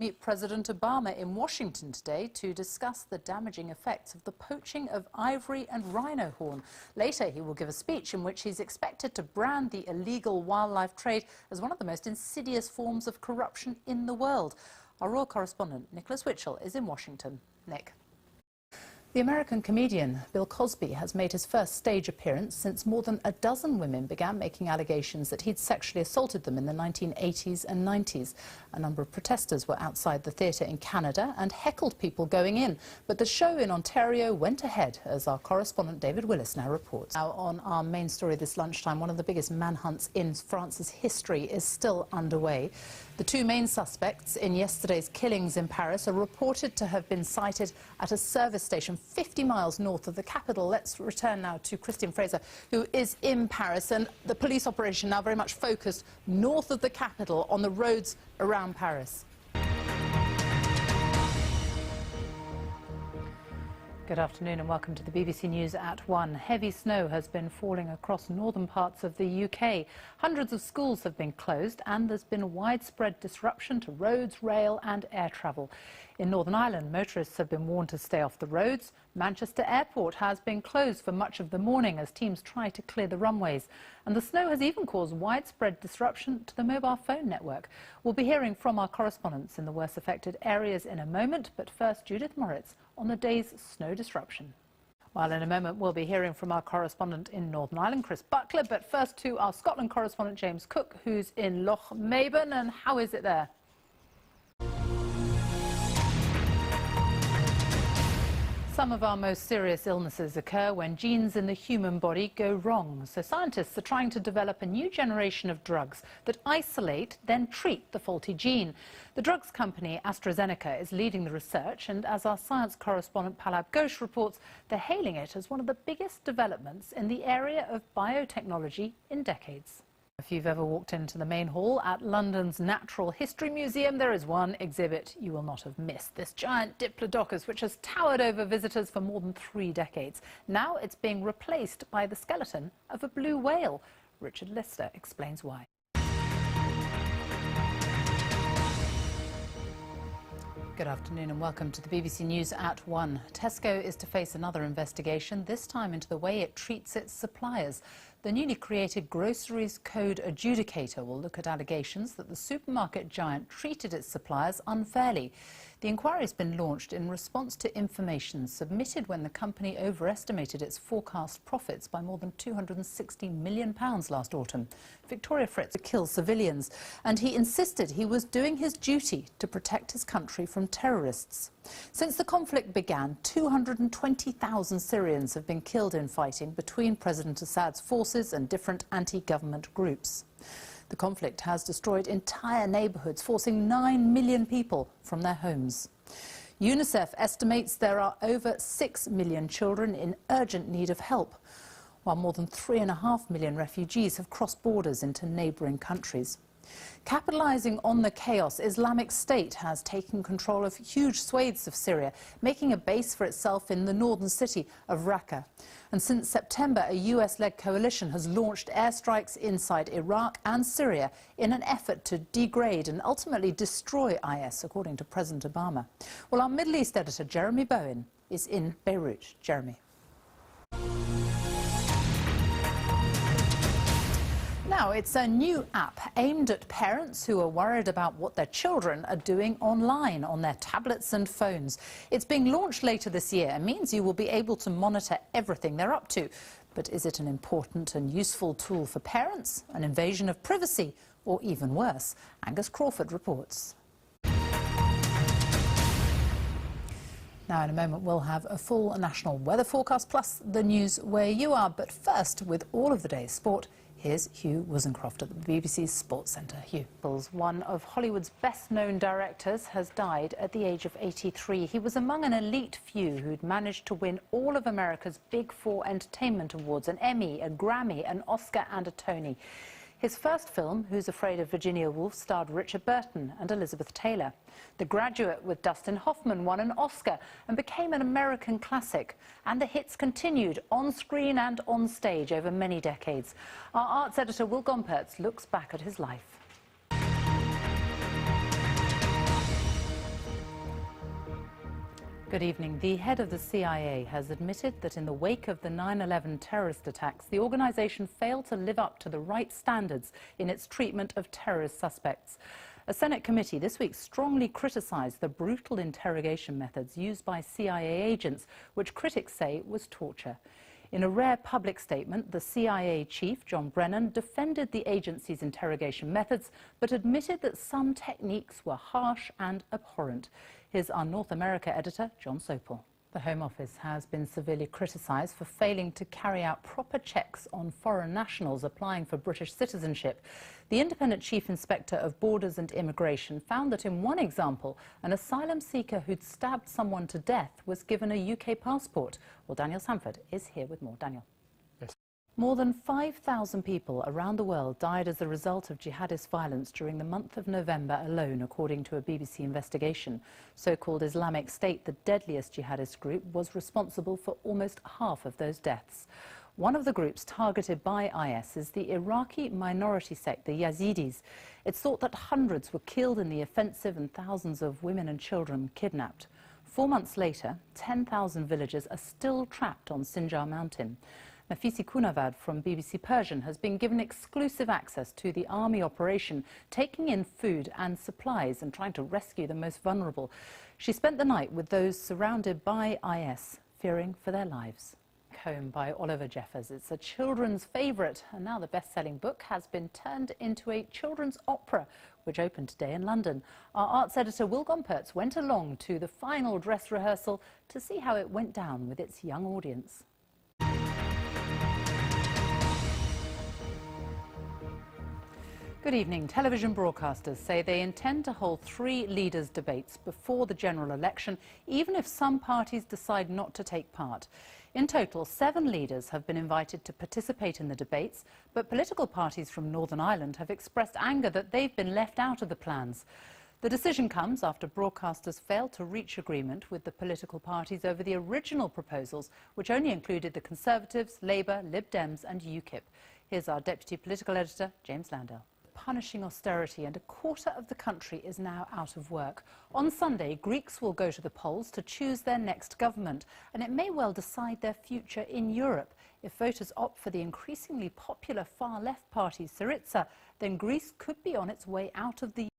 Meet President Obama in Washington today to discuss the damaging effects of the poaching of ivory and rhino horn. Later, he will give a speech in which he's expected to brand the illegal wildlife trade as one of the most insidious forms of corruption in the world. Our royal correspondent, Nicholas Witchell, is in Washington. Nick. The American comedian Bill Cosby has made his first stage appearance since more than a dozen women began making allegations that he'd sexually assaulted them in the 1980s and 90s. A number of protesters were outside the theatre in Canada and heckled people going in. But the show in Ontario went ahead, as our correspondent David Willis now reports. Now, on our main story this lunchtime, one of the biggest manhunts in France's history is still underway. The two main suspects in yesterday's killings in Paris are reported to have been sighted at a service station 50 miles north of the capital. Let's return now to Christian Fraser, who is in Paris, and the police operation now very much focused north of the capital on the roads around Paris. Good afternoon and welcome to the BBC News at 1. Heavy snow has been falling across northern parts of the UK. Hundreds of schools have been closed and there's been widespread disruption to roads, rail and air travel. In Northern Ireland, motorists have been warned to stay off the roads. Manchester Airport has been closed for much of the morning as teams try to clear the runways. And the snow has even caused widespread disruption to the mobile phone network. We'll be hearing from our correspondents in the worst affected areas in a moment, but first Judith Moritz on the day's snow disruption. While in a moment we'll be hearing from our correspondent in Northern Ireland, Chris Buckler, but first to our Scotland correspondent James Cook, who's in Loch Maben. And how is it there? Some of our most serious illnesses occur when genes in the human body go wrong. So scientists are trying to develop a new generation of drugs that isolate, then treat the faulty gene. The drugs company AstraZeneca is leading the research, and as our science correspondent Palab Ghosh reports, they're hailing it as one of the biggest developments in the area of biotechnology in decades. If you've ever walked into the main hall at London's Natural History Museum, there is one exhibit you will not have missed. This giant Diplodocus, which has towered over visitors for more than 3 decades. Now it's being replaced by the skeleton of a blue whale. Richard Lister explains why. Good afternoon and welcome to the BBC News at 1. Tesco is to face another investigation, this time into the way it treats its suppliers. The newly created Groceries Code Adjudicator will look at allegations that the supermarket giant treated its suppliers unfairly. The inquiry has been launched in response to information submitted when the company overestimated its forecast profits by more than £260 million last autumn. Victoria Fritz killed civilians, and he insisted he was doing his duty to protect his country from terrorists. Since the conflict began, 220,000 Syrians have been killed in fighting between President Assad's forces and different anti-government groups. The conflict has destroyed entire neighbourhoods, forcing 9 million people from their homes. UNICEF estimates there are over 6 million children in urgent need of help, while more than 3.5 million refugees have crossed borders into neighbouring countries. Capitalising on the chaos, Islamic State has taken control of huge swathes of Syria, making a base for itself in the northern city of Raqqa. And since September, a US-led coalition has launched airstrikes inside Iraq and Syria in an effort to degrade and ultimately destroy IS, according to President Obama. Well, our Middle East editor, Jeremy Bowen, is in Beirut. Jeremy. Now, it's a new app aimed at parents who are worried about what their children are doing online on their tablets and phones. It's being launched later this year and means you will be able to monitor everything they're up to. But is it an important and useful tool for parents, an invasion of privacy, or even worse? Angus Crawford reports. Now, in a moment, we'll have a full national weather forecast, plus the news where you are. But first, with all of the day's sport, here's Hugh Wozencroft at the BBC's Sports Centre. Hugh. One of Hollywood's best-known directors has died at the age of 83. He was among an elite few who'd managed to win all of America's Big Four entertainment awards, an Emmy, a Grammy, an Oscar and a Tony. His first film, Who's Afraid of Virginia Woolf, starred Richard Burton and Elizabeth Taylor. The Graduate with Dustin Hoffman won an Oscar and became an American classic. And the hits continued on screen and on stage over many decades. Our arts editor Will Gompertz looks back at his life. Good evening. The head of the CIA has admitted that in the wake of the 9/11 terrorist attacks, the organization failed to live up to the right standards in its treatment of terrorist suspects. A Senate committee this week strongly criticized the brutal interrogation methods used by CIA agents, which critics say was torture. In a rare public statement, the CIA chief, John Brennan, defended the agency's interrogation methods, but admitted that some techniques were harsh and abhorrent. Here's our North America editor, John Sopel. The Home Office has been severely criticised for failing to carry out proper checks on foreign nationals applying for British citizenship. The independent chief inspector of Borders and Immigration found that in one example, an asylum seeker who'd stabbed someone to death was given a UK passport. Well, Daniel Sanford is here with more. Daniel. More than 5,000 people around the world died as a result of jihadist violence during the month of November alone, according to a BBC investigation. So-called Islamic State, the deadliest jihadist group, was responsible for almost half of those deaths. One of the groups targeted by IS is the Iraqi minority sect, the Yazidis. It's thought that hundreds were killed in the offensive and thousands of women and children kidnapped. 4 months later, 10,000 villagers are still trapped on Sinjar mountain. Nafisi Kunavad from BBC Persian has been given exclusive access to the army operation, taking in food and supplies and trying to rescue the most vulnerable. She spent the night with those surrounded by IS, fearing for their lives. Home by Oliver Jeffers. It's a children's favourite, and now the best-selling book has been turned into a children's opera, which opened today in London. Our arts editor Will Gompertz went along to the final dress rehearsal to see how it went down with its young audience. Good evening. Television broadcasters say they intend to hold 3 leaders' debates before the general election, even if some parties decide not to take part. In total, 7 leaders have been invited to participate in the debates, but political parties from Northern Ireland have expressed anger that they've been left out of the plans. The decision comes after broadcasters failed to reach agreement with the political parties over the original proposals, which only included the Conservatives, Labour, Lib Dems and UKIP. Here's our Deputy Political Editor, James Landale. Punishing austerity, and a quarter of the country is now out of work. On Sunday, Greeks will go to the polls to choose their next government, and it may well decide their future in Europe. If voters opt for the increasingly popular far-left party Syriza, then Greece could be on its way out of the